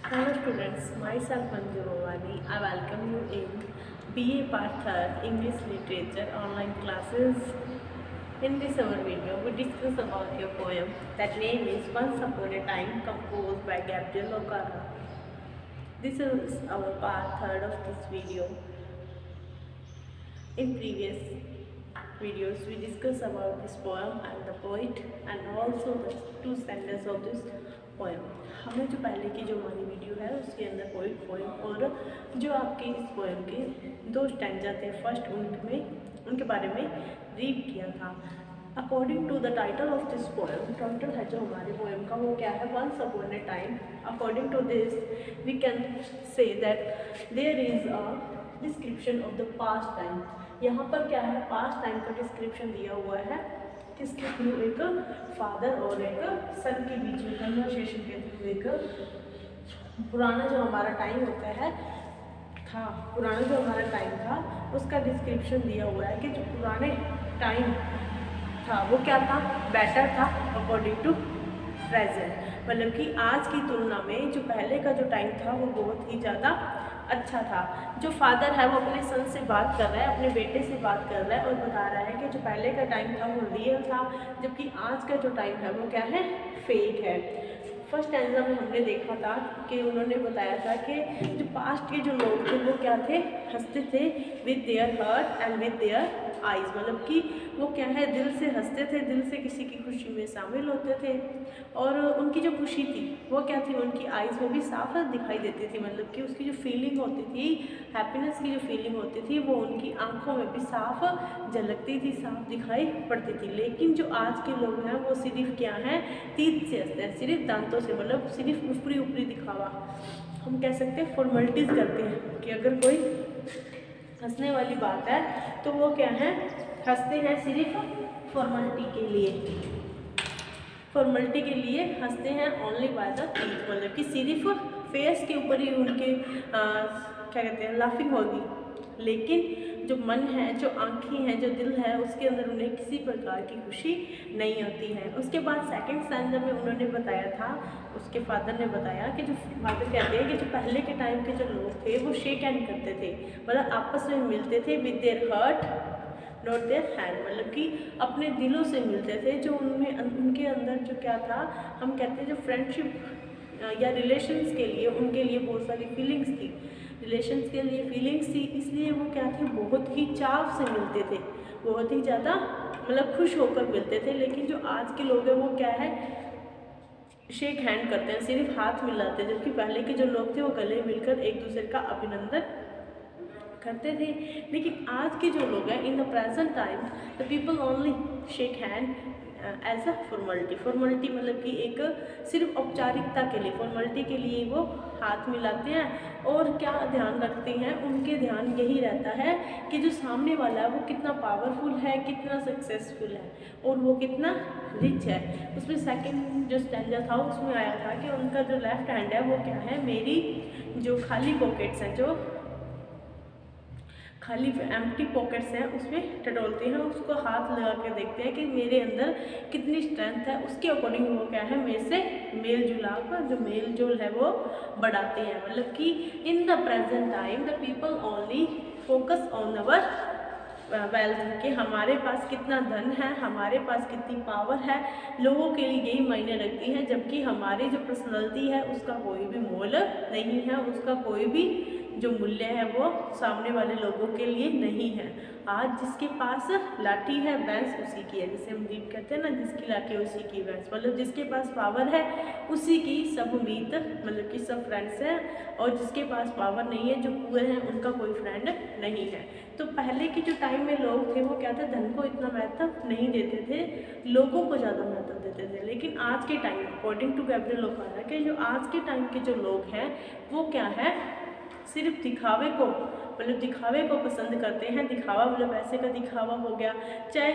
Hello students, myself Manju Rovani. I welcome you in BA Part 3rd English Literature online classes. In this our video, we discuss about your poem that name is Once Upon a Time, composed by Gabriel O'Carra. This is our part 3rd of this video. In previous videos, we discuss about this poem and the poet and also the two stanzas of this poem. हमने जो पहले की जो हमारी video है उसके अंदर poem और जो आपके इस पोएम के दो स्टैंजा थे फर्स्ट उनके बारे में रीड किया था. According to the title of this poem, title है जो हमारे पोएम का वो क्या है, once upon a time. According to this we can say that there is a description of the past time. यहाँ पर क्या है, पास्ट टाइम का डिस्क्रिप्शन दिया हुआ है किसके थ्रू, एक फादर और एक सन के बीच में कन्वर्सेशन के थ्रू. एक पुराना जो हमारा टाइम होता है पुराना जो हमारा टाइम था उसका डिस्क्रिप्शन दिया हुआ है कि जो पुराने टाइम था वो क्या था, बेटर था अकॉर्डिंग टू प्रेजेंट. मतलब कि आज की तुलना में जो पहले का जो टाइम था वो बहुत ही ज़्यादा अच्छा था. जो फादर है वो अपने सन से बात कर रहा है, अपने बेटे से बात कर रहा है और बता रहा है कि जो पहले का टाइम था वो रियल था, जबकि आज का जो टाइम है वो क्या है, फेक है. फर्स्ट स्टैंजा में हमने देखा था कि उन्होंने बताया था कि जो पास्ट के जो लोग थे वो क्या थे, हंसते थे with their heart and with their eyes. मतलब कि वो क्या है, दिल से हंसते थे, दिल से किसी की खुशी में शामिल होते थे और उनकी जो खुशी थी वो क्या थी, उनकी आइज़ में भी साफ दिखाई देती थी. मतलब कि उसकी जो फीलिंग होती थी, हैप्पीनेस की जो फीलिंग होती थी वो उनकी आंखों में भी साफ झलकती थी, साफ दिखाई पड़ती थी. लेकिन जो आज के लोग हैं वो सिर्फ क्या हैं, तीत से हंसते हैं, सिर्फ दांतों से, मतलब सिर्फ ऊपरी दिखावा, हम कह सकते हैं फॉर्मेलिटीज़ करते हैं कि अगर कोई हंसने वाली बात है तो वो क्या है, हंसते हैं सिर्फ फॉर्मेलिटी के लिए हंसते हैं, ओनली बाय द टीथ. मतलब कि सिर्फ फेस के ऊपर ही उनके क्या कहते हैं, लाफिंग होगी, लेकिन जो मन है, जो आँखें हैं, जो दिल है, उसके अंदर उन्हें किसी प्रकार की खुशी नहीं होती है. उसके बाद सेकंड स्टैंजा में उन्होंने बताया था, उसके फादर ने बताया कि जो फादर कहते हैं कि जो पहले के टाइम के जो लोग थे वो शेक हैंड करते थे, मतलब आपस में मिलते थे with their heart not their hand. मतलब कि अपने दिलों से मिलते थे, जो उनमें उनके अंदर जो क्या था, हम कहते हैं जो फ्रेंडशिप या रिलेशंस के लिए उनके लिए बहुत सारी फीलिंग्स थी, रिलेशंस के लिए फीलिंग्स थी, इसलिए वो क्या थे, बहुत ही चाव से मिलते थे, बहुत ही ज़्यादा मतलब खुश होकर मिलते थे. लेकिन जो आज के लोग हैं वो क्या है, शेक हैंड करते हैं, सिर्फ हाथ मिलाते हैं, जबकि पहले के जो लोग थे वो गले मिलकर एक दूसरे का अभिनंदन करते थे. लेकिन आज के जो लोग हैं, in the present time the people only shake hand as a formality. मतलब कि एक सिर्फ औपचारिकता के लिए, फॉर्मेलिटी के लिए वो हाथ मिलाते हैं. और क्या ध्यान रखते हैं, उनके ध्यान यही रहता है कि जो सामने वाला है वो कितना पावरफुल है, कितना सक्सेसफुल है और वो कितना रिच है. उसमें सेकंड जो स्टैंजा था उसमें आया था कि उनका जो लेफ्ट हैंड है वो क्या है, मेरी जो खाली पॉकेट्स हैं, जो खाली एम्प्टी पॉकेट्स हैं उसमें टटोलते हैं, उसको हाथ लगा के देखते हैं कि मेरे अंदर कितनी स्ट्रेंथ है, उसके अकॉर्डिंग वो क्या है, मेरे से मेल जुलाव, जो मेल जोल है वो बढ़ाते हैं. मतलब कि इन the present time the people only focus on our wealth, कि हमारे पास कितना धन है, हमारे पास कितनी पावर है, लोगों के लिए यही मायने रखती है, जबकि हमारी जो पर्सनैलिटी है उसका कोई भी मोल नहीं है, उसका कोई भी जो मूल्य है वो सामने वाले लोगों के लिए नहीं है. आज जिसके पास लाठी है भैंस उसी की है, जैसे हम रीड करते हैं ना, जिसकी लाठी उसी की भैंस. मतलब जिसके पास पावर है उसी की सब मीत, मतलब कि सब फ्रेंड्स हैं, और जिसके पास पावर नहीं है, जो पुअर हैं, उनका कोई फ्रेंड नहीं है. तो पहले के जो टाइम में लोग थे वो क्या था, धन को इतना महत्व नहीं देते थे, लोगों को ज़्यादा महत्व देते थे. लेकिन आज के टाइम अकॉर्डिंग टू गैब्रियल ओकारा के जो आज के टाइम के जो लोग हैं वो क्या है, सिर्फ दिखावे को, मतलब दिखावे को पसंद करते हैं. दिखावा मतलब वैसे का दिखावा हो गया, चाहे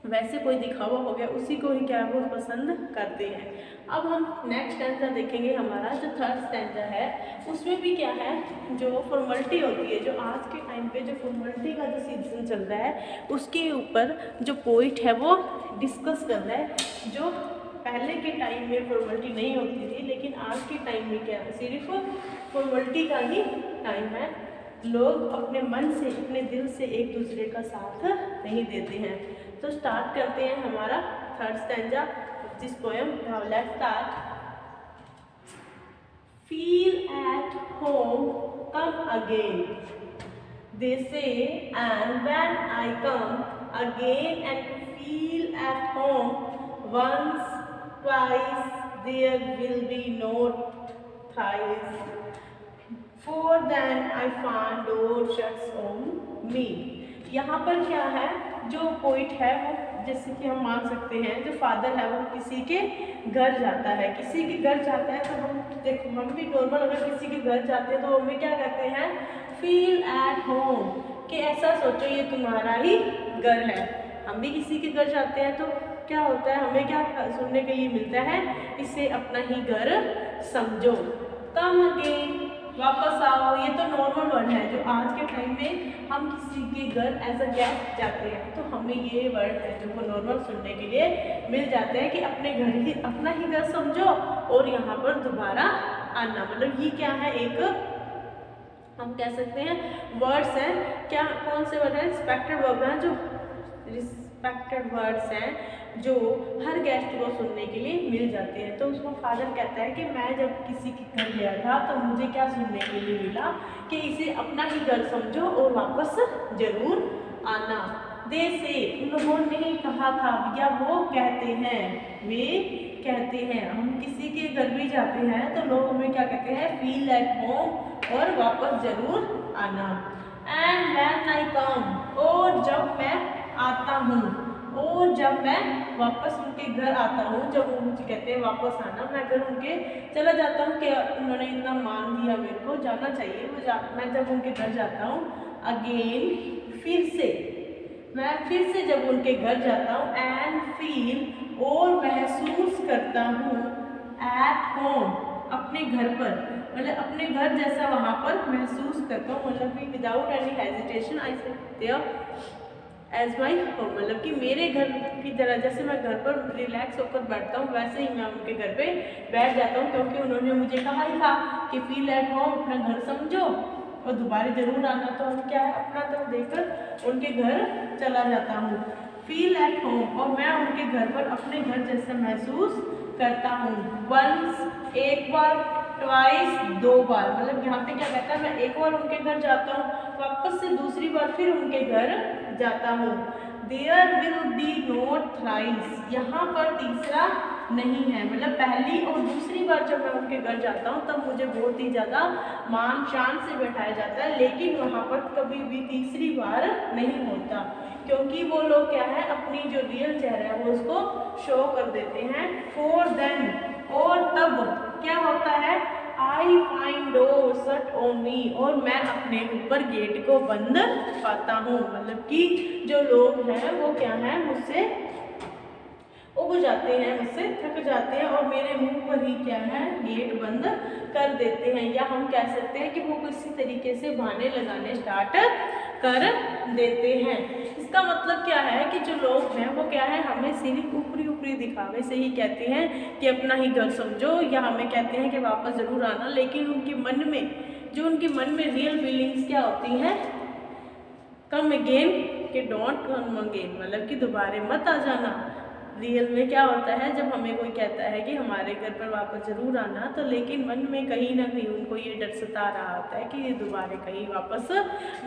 वैसे कोई दिखावा हो गया, उसी को ही क्या वो पसंद करते हैं. अब हम नेक्स्ट स्टैंजा देखेंगे. हमारा जो थर्ड स्टैंजा है उसमें भी क्या है, जो फॉर्मेलिटी होती है, जो आज के टाइम पे जो फॉर्मेलिटी का जो सीजन चल रहा है उसके ऊपर जो पोइट है वो डिस्कस कर रहा है. जो पहले के टाइम में फॉर्मेलिटी नहीं होती थी, लेकिन आज के टाइम में क्या है, सिर्फ फॉर्मेलिटी का ही टाइम है। लोग अपने मन से, अपने दिल से एक दूसरे का साथ नहीं देते हैं। तो स्टार्ट करते हैं हमारा third stanza this poem. Now let's start. Feel at home, come again, they say, and when I come again and feel at home, once, twice, there will be no thrice, for then I find door shuts on me। यहाँ पर क्या है, जो poet है वो, जैसे कि हम मान सकते हैं, जो फादर है वो किसी के घर जाता है, किसी के घर जाता है तो हम देखो, हम भी नॉर्मल अगर किसी के घर जाते हैं तो हमें क्या कहते हैं, फील एट होम, कि ऐसा सोचो ये तुम्हारा ही घर है। हम भी किसी के घर जाते हैं तो क्या होता है, हमें क्या सुनने के लिए मिलता है, इसे अपना ही घर समझो। कम अगेन, वापस आओ, ये तो नॉर्मल वर्ड है जो आज के टाइम में हम किसी के घर एज अ गेस्ट जाते हैं तो हमें ये वर्ड है जो वो नॉर्मल सुनने के लिए मिल जाता है कि अपने घर ही, अपना ही घर समझो और यहाँ पर दोबारा आना। मतलब ये क्या है, एक हम कह सकते हैं वर्ड्स हैं, क्या कौन से वर्ड हैं, रिस्पेक्टेड वर्ब हैं, जो रिस्पेक्टेड वर्ड्स हैं जो हर गेस्ट को सुनने के लिए मिल जाते हैं। तो उसको फादर कहता है कि मैं जब किसी के घर गया था तो मुझे क्या सुनने के लिए मिला कि इसे अपना ही घर समझो और वापस जरूर आना। दे से, उन्होंने कहा था, या वो कहते हैं, वे कहते हैं। हम किसी के घर भी जाते हैं तो लोग हमें क्या कहते हैं, फील एट होम, और वापस जरूर आना। एंड व्हेन आई कम, और जब मैं आता हूँ, और जब मैं वापस उनके घर आता हूँ, जब वो मुझे कहते हैं वापस आना, मैं अगर उनके चला जाता हूँ कि उन्होंने इतना मान दिया मेरे को, जाना चाहिए, मैं जब उनके घर जाता हूँ, अगेन, फिर से, मैं फिर से जब उनके घर जाता हूँ, एंड फील, और महसूस करता हूँ, एट होम, अपने घर पर, मतलब अपने घर जैसा वहाँ पर महसूस करता हूँ, मतलब कि विदाउट एनी हेजिटेशन आई से देयर एज माई होम, मतलब कि मेरे घर की तरह, जैसे मैं घर पर रिलैक्स होकर बैठता हूँ वैसे ही मैं उनके घर पे बैठ जाता हूँ, क्योंकि उन्होंने मुझे कहा ही था कि फील एट होम, अपना घर समझो और दोबारा जरूर आना। तो हम क्या है, अपना तो देकर उनके घर चला जाता हूँ, फील एट होम, और मैं उनके घर पर अपने घर जैसा महसूस करता हूँ। वंस, एक बार, ट्वाइस, दो बार, मतलब यहाँ पे क्या कहता है, मैं एक बार उनके घर जाता हूँ, वापस से दूसरी बार फिर उनके घर जाता हूँ। There will be no thrice, यहाँ पर तीसरा नहीं है, मतलब पहली और दूसरी बार जब मैं उनके घर जाता हूँ तब मुझे बहुत ही ज़्यादा मान शान से बैठाया जाता है, लेकिन वहाँ पर कभी भी तीसरी बार नहीं होता, क्योंकि वो लोग क्या है, अपनी जो रियल चेहरा है वो उसको शो कर देते हैं। फॉर देन, और तब क्या होता है, I find door shut on me, और मैं अपने ऊपर गेट को बंद पाता हूँ। मतलब कि जो लोग हैं वो क्या है, मुझसे उब जाते हैं, मुझसे थक जाते हैं और मेरे मुंह पर ही क्या है, गेट बंद कर देते हैं, या हम कह सकते हैं कि वो किसी तरीके से बहाने लगाने स्टार्ट कर देते हैं। इसका मतलब क्या है कि जो लोग हैं वो क्या है, हमें सिर्फ ऊपरी ऊपरी दिखावे से ही कहते हैं कि अपना ही घर समझो, या हमें कहते हैं कि वापस ज़रूर आना, लेकिन उनके मन में, जो उनके मन में रियल फीलिंग्स क्या होती हैं, कम अगेन, कि डोंट कम अगेन, मतलब कि दोबारा मत आ जाना। रियल में क्या होता है, जब हमें कोई कहता है कि हमारे घर पर वापस ज़रूर आना, तो लेकिन मन में कहीं ना कहीं उनको ये डर सता रहा होता है कि ये दोबारा कहीं वापस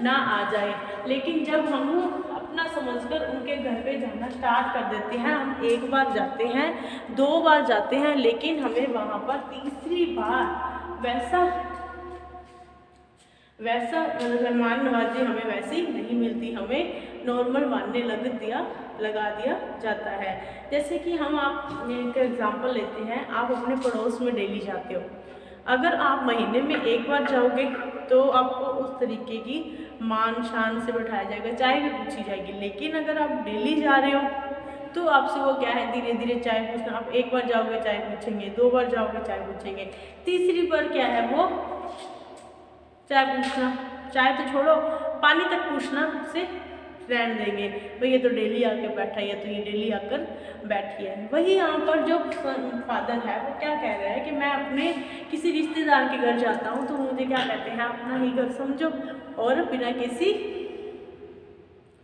ना आ जाए। लेकिन जब हम अपना समझकर उनके घर पे जाना स्टार्ट कर देते हैं, हम एक बार जाते हैं, दो बार जाते हैं, लेकिन हमें वहाँ पर तीसरी बार वैसा मेहमान नवाजी हमें वैसी नहीं मिलती, हमें नॉर्मल मानने लगा दिया जाता है। जैसे कि हम आप एक एग्जांपल लेते हैं, आप अपने पड़ोस में डेली जाते हो, अगर आप महीने में एक बार जाओगे तो आपको उस तरीके की मान शान से बैठाया जाएगा, चाय भी पूछी जाएगी। लेकिन अगर आप डेली जा रहे हो तो आपसे वो क्या है, धीरे धीरे चाय पूछना, आप एक बार जाओगे चाय पूछेंगे, दो बार जाओगे चाय पूछेंगे, तीसरी बार क्या है, वो चाय पूछना, चाय तो छोड़ो पानी तक पूछना से रहने देंगे, भाई ये तो डेली आके बैठा है, या तो ये डेली आकर बैठी है। वही यहाँ पर जो फादर है वो क्या कह रहे हैं कि मैं अपने किसी रिश्तेदार के घर जाता हूँ तो मुझे क्या कहते हैं, अपना ही घर समझो और बिना किसी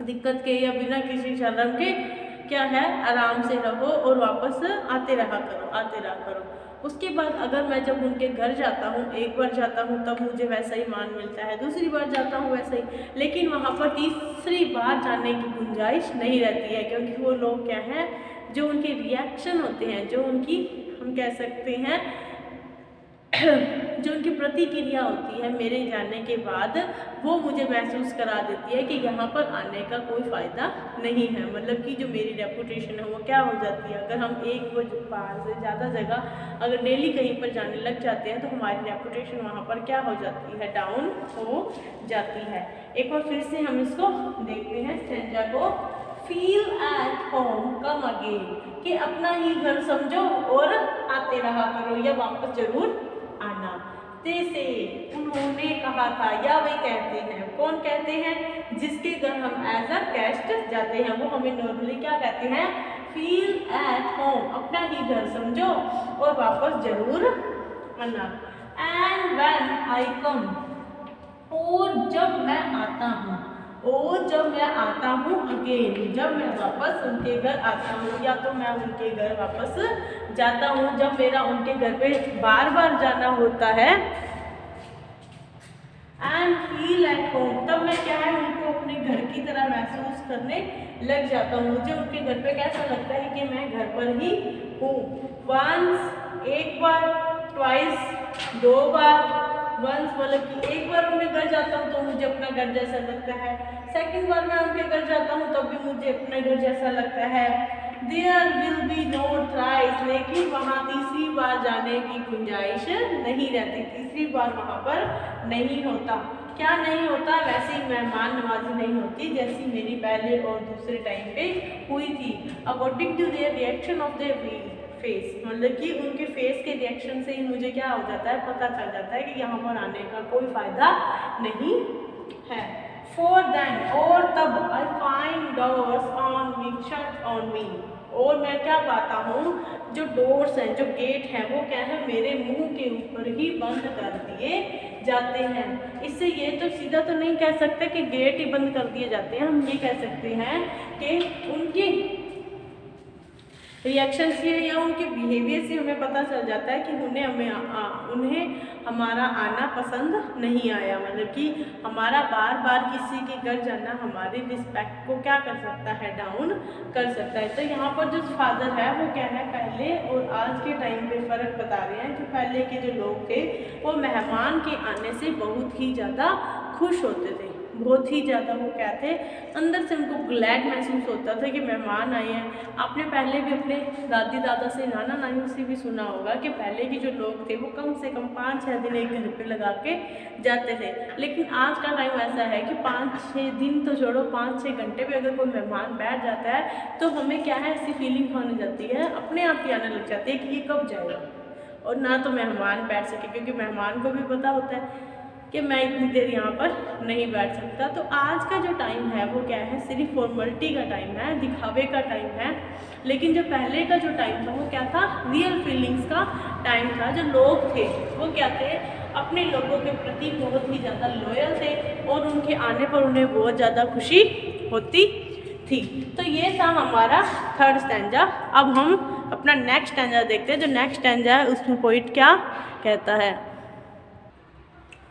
दिक्कत के या बिना किसी शर्म के क्या है, आराम से रहो और वापस आते रहा करो। उसके बाद अगर मैं जब उनके घर जाता हूँ, एक बार जाता हूँ तब मुझे वैसा ही मान मिलता है, दूसरी बार जाता हूँ वैसा ही, लेकिन वहाँ पर तीसरी बार जाने की गुंजाइश नहीं रहती है, क्योंकि वो लोग क्या है, जो उनके रिएक्शन होते हैं, जो उनकी हम कह सकते हैं जो उनकी प्रतिक्रिया होती है मेरे जाने के बाद, वो मुझे महसूस करा देती है कि यहाँ पर आने का कोई फ़ायदा नहीं है। मतलब कि जो मेरी रेपुटेशन है वो क्या हो जाती है, अगर हम एक बार से ज़्यादा जगह अगर डेली कहीं पर जाने लग जाते हैं तो हमारी रेपुटेशन वहाँ पर क्या हो जाती है, डाउन हो जाती है। एक बार फिर से हम इसको देखते हैं स्टैंजा को, feel at home come again, कि अपना ही घर समझो और आते रहा करो या वापस जरूर आना। जैसे उन्होंने कहा था, या वे कहते हैं, कौन कहते हैं, जिसके घर हम एज अ गेस्ट जाते हैं वो हमें नॉर्मली क्या कहते हैं, फील एट होम, अपना ही घर समझो और वापस जरूर आना। एंड व्हेन आई कम, और जब मैं आता हूँ, अगेन, जब मैं वापस उनके घर आता हूँ या तो मैं उनके घर वापस जाता हूँ, जब मेरा उनके घर पे बार बार जाना होता है, एंड फील एट होम, तब मैं क्या है, उनको अपने घर की तरह महसूस करने लग जाता हूँ। मुझे उनके घर पे कैसा लगता है कि मैं घर पर ही हूँ। वंस, एक बार, ट्वाइस, दो बार, वंस मतलब कि एक बार उनके घर जाता हूँ तो मुझे अपना घर जैसा लगता है, सेकंड बार मैं उनके घर जाता हूँ तब भी मुझे अपने घर जैसा लगता है। There will be no thrice, लेकिन वहाँ तीसरी बार जाने की गुंजाइश नहीं रहती, तीसरी बार वहाँ पर नहीं होता। क्या नहीं होता, वैसी मेहमान नवाजी नहीं होती जैसी मेरी पहले और दूसरे टाइम पे हुई थी। According to their reaction of their face, मतलब कि उनके फेस के रिएक्शन से ही मुझे क्या हो जाता है, पता चल जाता है कि यहाँ पर आने का कोई फ़ायदा नहीं है। For then, और तब, I find doors on me, shut on me, और मैं क्या पाता हूँ, जो डोर्स हैं, जो गेट हैं, वो क्या है, मेरे मुंह के ऊपर ही बंद कर दिए जाते हैं। इससे ये तो सीधा तो नहीं कह सकते कि गेट ही बंद कर दिए जाते हैं, हम ये कह सकते हैं कि उनकी रिएक्शन से या उनके बिहेवियर से हमें पता चल जाता है कि उन्हें हमारा आना पसंद नहीं आया। मतलब कि हमारा बार बार किसी के घर जाना हमारी रिस्पेक्ट को क्या कर सकता है, डाउन कर सकता है। तो यहाँ पर जो फादर है वो क्या है, पहले और आज के टाइम पे फ़र्क बता रहे हैं। जो पहले के जो लोग थे वो मेहमान के आने से बहुत ही ज़्यादा खुश होते थे, बहुत ही ज़्यादा वो क्या थे, अंदर से उनको ग्लैड महसूस होता था कि मेहमान आए हैं। आपने पहले भी अपने दादी दादा से, नाना नानी से भी सुना होगा कि पहले के जो लोग थे वो कम से कम 5-6 दिन एक घर पे लगा के जाते थे। लेकिन आज का टाइम ऐसा है कि 5-6 दिन तो छोड़ो, 5-6 घंटे पे अगर कोई मेहमान बैठ जाता है तो हमें क्या है, ऐसी फीलिंग होने जाती है, अपने आप ही आने लग जाती है कि ये कब जाएगा, और ना तो मेहमान बैठ सके, क्योंकि मेहमान को भी पता होता है कि मैं इतनी देर यहाँ पर नहीं बैठ सकता। तो आज का जो टाइम है वो क्या है, सिर्फ फॉर्मेलिटी का टाइम है, दिखावे का टाइम है। लेकिन जो पहले का जो टाइम था वो क्या था, रियल फीलिंग्स का टाइम था। जो लोग थे वो क्या थे, अपने लोगों के प्रति बहुत ही ज़्यादा लॉयल थे और उनके आने पर उन्हें बहुत ज़्यादा खुशी होती थी। तो ये था हमारा थर्ड स्टैंजा। अब हम अपना नेक्स्ट स्टैंजा देखते हैं। जो नेक्स्ट स्टैंजा है उसमें पोइट क्या कहता है,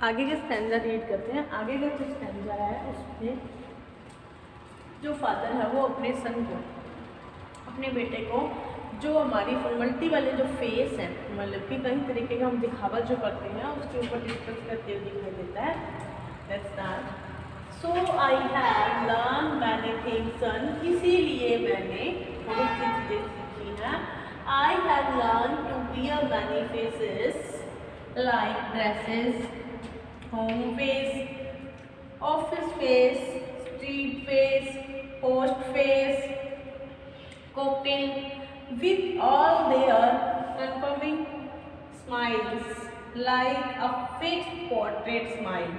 आगे का स्टैंजा रीड करते हैं। आगे का जो स्टैंजा है उसमें जो फादर है वो अपने सन को, अपने बेटे को, जो हमारी फॉर्मेलिटी वाले जो फेस हैं, मतलब कि कई तरीके का हम दिखावा जो करते हैं उसके ऊपर डिस्कस करते हुए दिखाई देता है। Let's start. So I have learn many things son, इसीलिए मैंने बहुत सी चीज़ें सीखी हैं। I have learn to wear many faces like dresses, home face, office face, street face, host face, cocktail, with all their confirming smiles like a fixed portrait smile.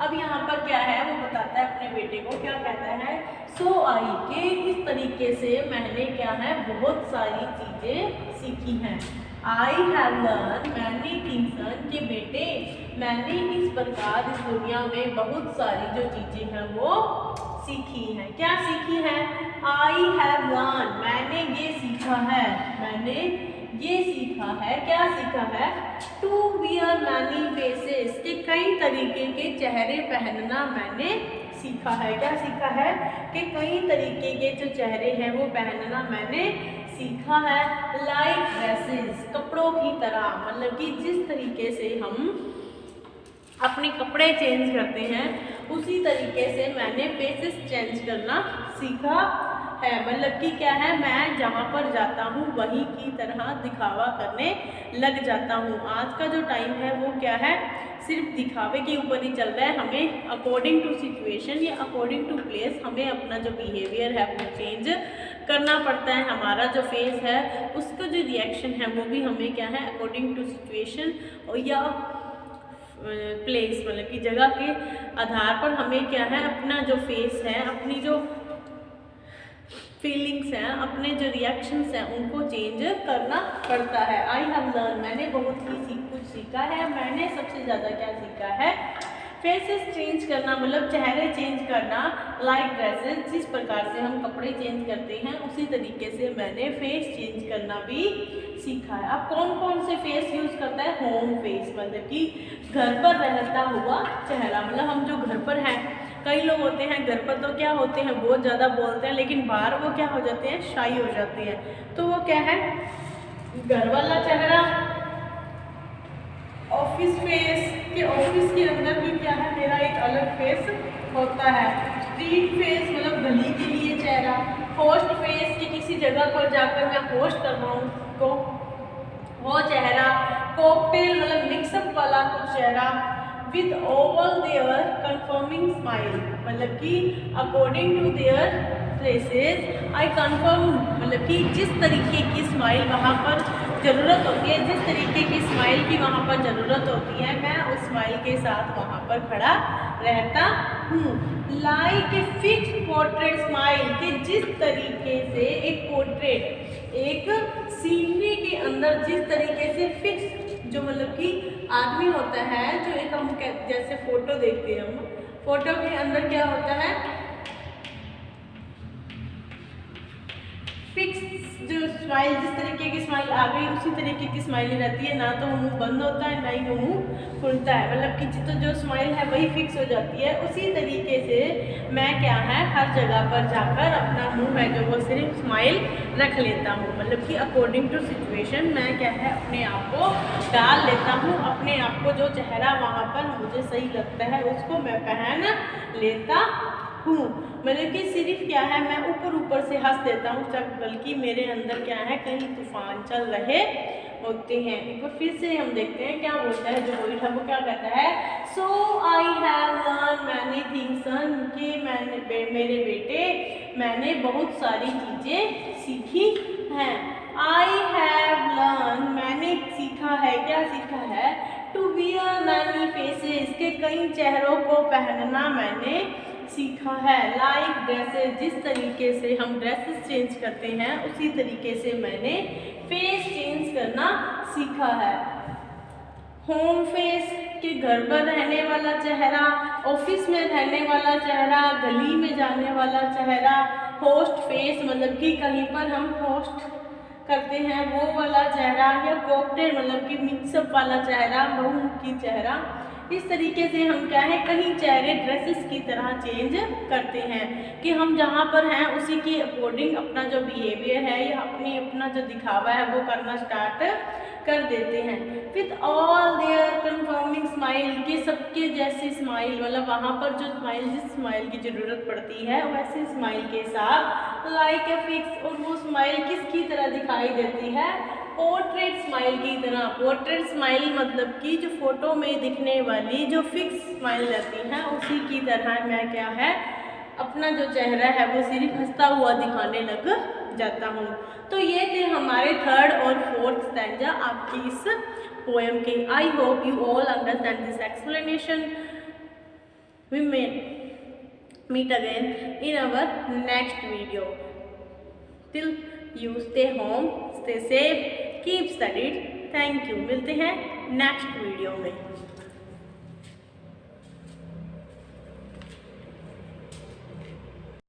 अब यहाँ पर क्या है, वो बताता है अपने बेटे को, क्या कहता है, सो आई, के इस तरीके से मैंने क्या है, बहुत सारी चीज़ें सीखी हैं। I have learn many things, के बेटे मैंने इस प्रकार इस दुनिया में बहुत सारी जो चीज़ें हैं वो सीखी हैं। क्या सीखी है? आई हैव लर्न, मैंने ये सीखा है, मैंने ये सीखा है। क्या सीखा है? टू वियर मैनी फेसेस, के कई तरीके के चेहरे पहनना मैंने सीखा है। क्या सीखा है? कि कई तरीके के जो चेहरे हैं वो पहनना मैंने सीखा है। लाइक ड्रेसेस, कपड़ों की तरह, मतलब कि जिस तरीके से हम अपने कपड़े चेंज करते हैं उसी तरीके से मैंने फेसेस चेंज करना सीखा है। मतलब कि क्या है, मैं जहाँ पर जाता हूँ वहीं की तरह दिखावा करने लग जाता हूँ। आज का जो टाइम है वो क्या है, सिर्फ दिखावे के ऊपर ही चल रहा है। हमें अकॉर्डिंग टू सिचुएशन या अकॉर्डिंग टू प्लेस हमें अपना जो बिहेवियर है वो चेंज करना पड़ता है। हमारा जो फेस है उसका जो रिएक्शन है वो भी हमें क्या है, अकॉर्डिंग टू सिचुएशन या प्लेस, मतलब कि जगह के आधार पर हमें क्या है, अपना जो फेस है, अपनी जो फीलिंग्स हैं, अपने जो रिएक्शंस हैं उनको चेंज करना पड़ता है। आई हैव लर्न, मैंने बहुत ही कुछ सीखा है। मैंने सबसे ज़्यादा क्या सीखा है? फेसेस चेंज करना, मतलब चेहरे चेंज करना। लाइक ड्रेसेस, जिस प्रकार से हम कपड़े चेंज करते हैं उसी तरीके से मैंने फेस चेंज करना भी सीखा है। अब कौन कौन से फेस यूज़ करता है? होम फेस, मतलब कि घर पर रहता हुआ चेहरा। मतलब हम जो घर पर हैं, कई लोग होते हैं घर पर तो क्या होते हैं, बहुत ज़्यादा बोलते हैं, लेकिन बाहर वो क्या हो जाते हैं, शाई हो जाते हैं। तो वो क्या है, घर वाला चेहरा। ऑफिस फेस, के ऑफिस के अंदर भी क्या है, मेरा एक अलग फेस होता है। स्ट्रीट फेस, मतलब गली के लिए चेहरा। होस्ट फेस, कि किसी जगह पर जाकर मैं होस्ट कर रहा हूँ तो वो चेहरा। कॉकटेल, मतलब मिक्सअप वाला कुछ चेहरा। With oval their confirming smile, मतलब कि according to their places I confirm, मतलब कि जिस तरीके की स्माइल वहाँ पर ज़रूरत होती है, जिस तरीके की स्माइल की वहाँ पर ज़रूरत होती है, मैं उस स्माइल के साथ वहाँ पर खड़ा रहता हूँ। Like a fix portrait smile, कि जिस तरीके से एक पोर्ट्रेट, एक सीनरी के अंदर जिस तरीके से फिक्स, जो मतलब कि आदमी होता है, जो एक हम जैसे फोटो देखते हैं, हम फोटो के अंदर क्या होता है, फिक्स जो स्माइल, जिस तरीके की स्माइल आ गई उसी तरीके की स्माइल रहती है। ना तो मुंह बंद होता है, ना ही वो मुंह खुलता है, मतलब कि तो जो स्माइल है वही फिक्स हो जाती है। उसी तरीके से मैं क्या है, हर जगह पर जाकर अपना मुंह है जो वो सिर्फ स्माइल रख लेता हूँ। मतलब कि अकॉर्डिंग टू सिचुएशन मैं क्या है, अपने आप को डाल लेता हूँ, अपने आप को जो चेहरा वहाँ पर मुझे सही लगता है उसको मैं पहन लेता हूँ। मतलब कि सिर्फ क्या है, मैं ऊपर ऊपर से हंस देता हूँ, बल्कि मेरे अंदर क्या है, कहीं तूफान चल रहे होते हैं। एक बार फिर से हम देखते हैं क्या बोलता है जो पोइट है, वो क्या कहता है। So I have learn many things, कि मेरे बेटे मैंने बहुत सारी चीज़ें सीखी हैं। आई हैव लर्न, मैंने सीखा है, क्या सीखा है, टू वियर मैनी फेसेस, के कई चेहरों को पहनना मैंने सीखा है। लाइक ड्रेसेस, जिस तरीके से हम ड्रेसेस चेंज करते हैं उसी तरीके से मैंने फेस चेंज करना सीखा है। होम फेस, के घर पर रहने वाला चेहरा, ऑफिस में रहने वाला चेहरा, गली में जाने वाला चेहरा। होस्ट फेस, मतलब कि कहीं पर हम होस्ट करते हैं वो वाला चेहरा, या कॉकटेल, मतलब कि मिक्सअप वाला चेहरा, बहुमुखी चेहरा। इस तरीके से हम क्या है, कहीं चेहरे ड्रेसेस की तरह चेंज करते हैं, कि हम जहाँ पर हैं उसी के अकॉर्डिंग अपना जो बिहेवियर है या अपना जो दिखावा है वो करना स्टार्ट कर देते हैं। With all their confirming smile, के सबके जैसी स्माइल, मतलब वहाँ पर जो स्माइल, जिस स्माइल की ज़रूरत पड़ती है वैसे स्माइल के साथ। लाइक ए फिक्स, और वो स्माइल किसकी तरह दिखाई देती है, पोर्ट्रेट स्माइल की तरह। पोर्ट्रेट स्माइल मतलब कि जो फोटो में दिखने वाली जो फिक्स स्माइल रहती है उसी की तरह मैं क्या है, अपना जो चेहरा है वो सिर्फ हंसता हुआ दिखाने लग जाता हूँ। तो ये थे हमारे थर्ड और फोर्थ स्टैंजा आपकी इस पोएम के। I hope you all understand this explanation. We may meet again in our next video. Till you stay home, stay safe, keep studied. Thank you. मिलते हैं नेक्स्ट वीडियो में.